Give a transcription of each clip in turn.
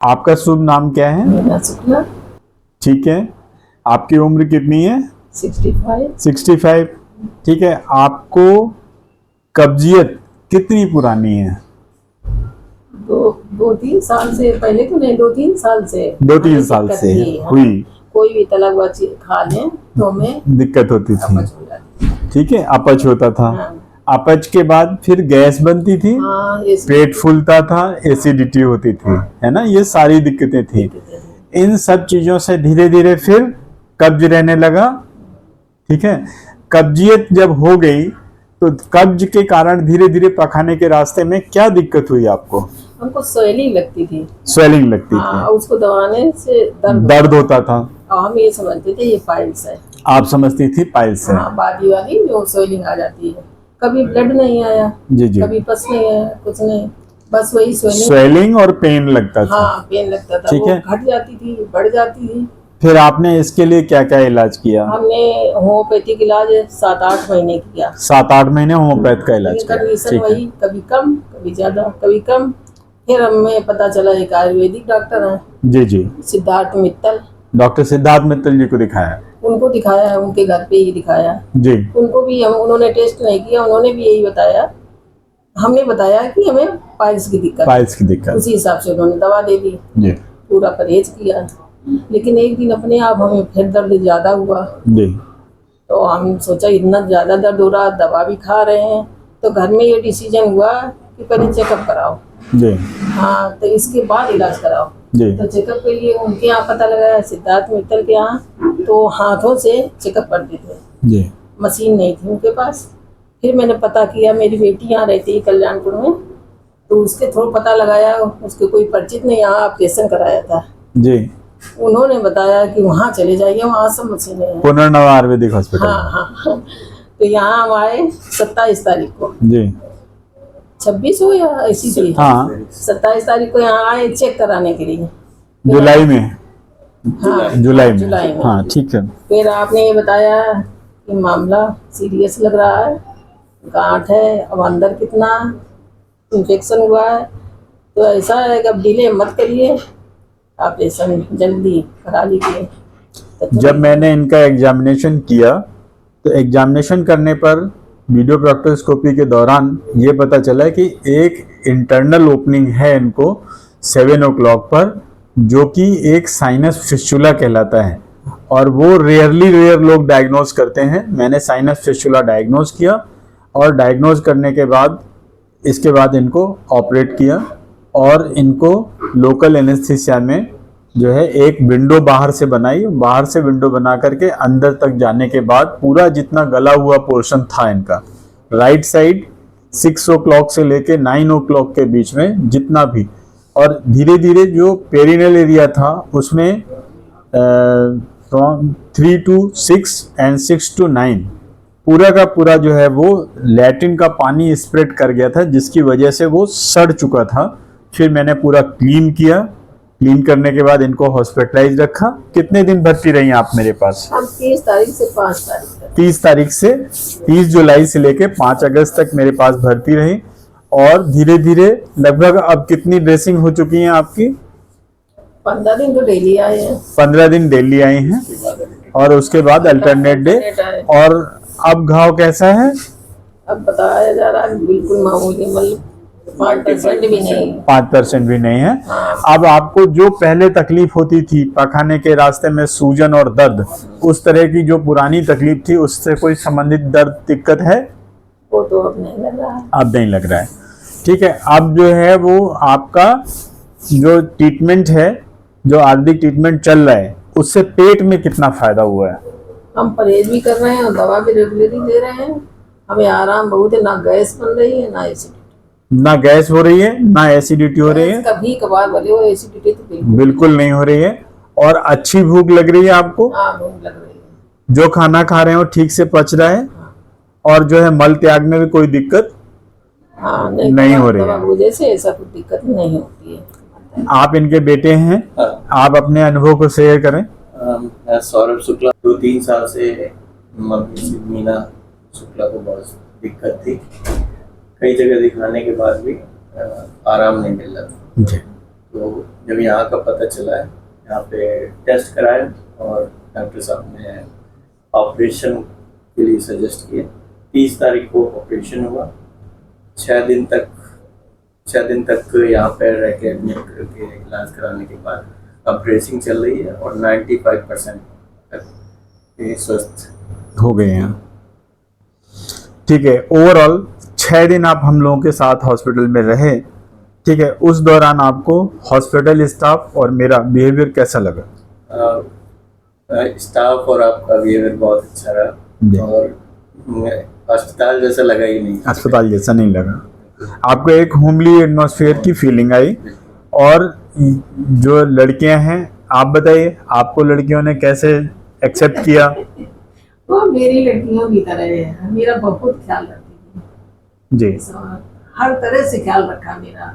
आपका शुभ नाम क्या है? मीना शुक्ला। ठीक है। आपकी उम्र कितनी है? 65। 65। ठीक है। आपको कब्जियत कितनी पुरानी है? दो तीन साल से, पहले तो नहीं, 2-3 साल से। 2-3 साल से हुई। कोई भी तला हुआ चीज खा लें तो हमें दिक्कत होती थी। अपच हो जाती है। ठीक है, अपच होता था। हाँ। अपच के बाद फिर गैस बनती थी। हाँ, पेट फूलता था, एसिडिटी होती थी, है ना, ये सारी दिक्कतें थी। इन सब चीजों से धीरे धीरे फिर कब्ज रहने लगा। ठीक है। कब्जियत जब हो गई तो कब्ज के कारण धीरे धीरे पखाने के रास्ते में क्या दिक्कत हुई आपको? हमको स्वेलिंग लगती थी। स्वेलिंग लगती हाँ, थी। उसको दबाने से दर्द होता था। और हम ये समझते थे ये पाइल्स है। आप समझती थी पाइल्स है। हाँ, बादी वाली जो स्वेलिंग आ जाती है। कभी ब्लड नहीं आया, जी जी। कभी पस नहीं आया, कुछ नहीं, बस वही स्वेलिंग और पेन लगता था। हाँ, पेन लगता था। ठीक वो है। घट जाती थी, बढ़ जाती थी। फिर आपने इसके लिए क्या क्या इलाज किया? हमने होम्योपैथिक इलाज 7-8 महीने किया। 7-8 महीने होम्योपैथ का इलाज किया। कंडीशन ठीक है। वही, कभी कम कभी ज्यादा, कभी कम। फिर हमें पता चला एक आयुर्वेदिक डॉक्टर है, जी जी। सिद्धार्थ मित्तल। डॉक्टर सिद्धार्थ मित्तल जी को दिखाया? उनको दिखाया है, उनके घर पे ही दिखाया जी। उनको भी। उन्होंने टेस्ट नहीं किया, उन्होंने भी यही बताया। हमने बताया कि हमें पाइल्स की दिक्कत, पाइल्स की दिक्कत। उसी हिसाब से उन्होंने दवा दे दी। जी। पूरा परहेज किया, लेकिन एक दिन अपने आप हमें फिर दर्द ज्यादा हुआ। जी। तो हम सोचा इतना ज्यादा दर्द हो रहा, दवा भी खा रहे हैं, तो घर में ये डिसीजन हुआ कि पहले चेकअप कराओ। जी। हाँ, तो इसके बाद इलाज कराओ। जी। तो चेकअप के लिए उनके यहाँ पता लगाया, सिद्धार्थ मित्तल के यहाँ। तो हाथों से चेकअप करते थे। जी। मशीन नहीं थी उनके पास। फिर मैंने पता किया, मेरी बेटी यहाँ रहती है कल्याणपुर में, तो उसके थ्रू पता लगाया। उसके कोई परिचित ने यहाँ ऑपरेशन कराया था। जी। उन्होंने बताया कि वहाँ चले जाइए, वहाँ सब मशीनें हैं। पुनर्नवा आयुर्वेदिक हॉस्पिटल। हाँ। तो यहाँ हम आए 27 तारीख को। जी। 26 हो या ऐसी थी? हाँ। 27 तारीख को यहाँ आए चेक कराने के लिए। जुलाई में। हाँ, जुलाई जुलाई में। हाँ, ठीक है। फिर आपने ये बताया कि मामला सीरियस लग रहा है, गांठ है, अब अंदर कितना इन्फेक्शन हुआ है, तो ऐसा है कि अब डिले मत करिए, ऑपरेशन जल्दी करा लीजिए। जब मैंने इनका एग्जामिनेशन किया तो एग्जामिनेशन करने पर वीडियो प्रोक्टोस्कोपी के दौरान ये पता चला कि एक इंटरनल ओपनिंग है इनको 7 o'clock पर, जो कि एक साइनस फिस्चुला कहलाता है, और वो रेयर लोग डायग्नोज करते हैं। मैंने साइनस फिस्चुला डायग्नोज किया, और डायग्नोज करने के बाद इसके बाद इनको ऑपरेट किया, और इनको लोकल एनेस्थीसिया में जो है एक विंडो बाहर से बनाई। बाहर से विंडो बना करके अंदर तक जाने के बाद पूरा जितना गला हुआ पोर्शन था इनका, राइट साइड 6 o'clock से लेके 9 o'clock के बीच में जितना भी, और धीरे धीरे जो पेरिनल एरिया था उसमें फ्रॉम 3 to 6 एंड 6 to 9 पूरा का पूरा जो है वो लैट्रिन का पानी स्प्रेड कर गया था, जिसकी वजह से वो सड़ चुका था। फिर मैंने पूरा क्लीन किया। क्लीन करने के बाद इनको हॉस्पिटलाइज रखा। कितने दिन भर्ती रही आप मेरे पास? हम 30 तारीख से 5 तारीख तक। 30 तारीख से 30 जुलाई से लेके 5 अगस्त तक मेरे पास भर्ती रही, और धीरे धीरे लगभग अब कितनी ड्रेसिंग हो चुकी हैं आपकी? 15 दिन तो डेली आए हैं। 15 दिन डेली आए हैं, और उसके बाद अल्टरनेट डे। और अब घाव कैसा है? अब बताया जा रहा है बिल्कुल मामूली, मतलब 5% भी नहीं। 5% भी नहीं है। अब आपको जो पहले तकलीफ होती थी पखाने के रास्ते में सूजन और दर्द, उस तरह की जो पुरानी तकलीफ थी उससे कोई संबंधित दर्द दिक्कत है? वो तो अब नहीं लग रहा है। अब नहीं लग रहा है। ठीक है। अब जो है वो आपका जो ट्रीटमेंट है, जो आयुर्वेदिक ट्रीटमेंट चल रहा है, उससे पेट में कितना फायदा हुआ है? हम परहेज भी कर रहे हैं और दवा भी रेगुलरली ले रहे हैं। हमें आराम बहुत है, ना गैस बन रही है ना एसिडिटी। ना गैस हो रही है ना एसिडिटी हो रही है। कभी कभार भले हो, एसिडिटी तो बिल्कुल नहीं हो रही है। और अच्छी भूख लग रही है आपको? हाँ, भूख लग रही है। जो खाना खा रहे हो ठीक से पच रहा है, और जो है मल त्यागने में कोई दिक्कत हाँ, नहीं हो रही है। वजह से ऐसा कोई दिक्कत नहीं होती है। आप इनके बेटे हैं। आप अपने अनुभव को शेयर करें। मैं सौरभ शुक्ला। 2-3 साल से मम्मी मीना शुक्ला को बहुत दिक्कत थी। कई जगह दिखाने के बाद भी आराम नहीं मिल रहा था। जी। तो जब यहाँ का पता चला है, यहाँ पे टेस्ट कराया और डॉक्टर साहब ने ऑपरेशन के लिए सजेस्ट किया। 30 तारीख को ऑपरेशन हुआ। 6 दिन तक यहाँ पे रह के एडमिट करके इलाज कराने के बाद अब ड्रेसिंग चल रही है और 95% तक ये स्वस्थ हो गए हैं। ठीक है, ओवरऑल 6 दिन आप हम लोगों के साथ हॉस्पिटल में रहे। ठीक है, उस दौरान आपको हॉस्पिटल स्टाफ और मेरा बिहेवियर कैसा लगा? स्टाफ और आपका बिहेवियर बहुत अच्छा जी। रहा और अस्पताल जैसा लगा ही नहीं। अस्पताल जैसा नहीं लगा, आपको एक होमली एटमॉस्फेयर की फीलिंग आई। और जो लड़कियां हैं, आप बताइए, आपको लड़कियों ने कैसे एक्सेप्ट किया? वो मेरी लड़कियों की तरह है, मेरा बहुत ख्याल रखती थी जी, हर तरह से ख्याल रखा मेरा।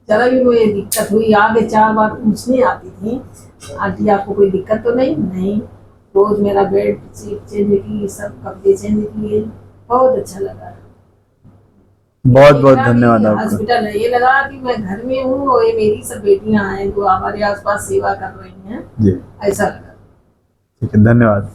जरा भी कोई दिक्कत हुई, आगे 4 बार पूछने आती थी, आंटी आपको कोई दिक्कत तो नहीं। रोज मेरा बेड शीट चेंज की, सब कपड़े चेंज किए, बहुत अच्छा लगा। बहुत बहुत धन्यवाद आपका। हॉस्पिटल ये लगा कि मैं घर में हूँ और ये मेरी सब बेटियां हैं जो हमारे आसपास सेवा कर रही हैं, जी, ऐसा लगा। ठीक है, धन्यवाद।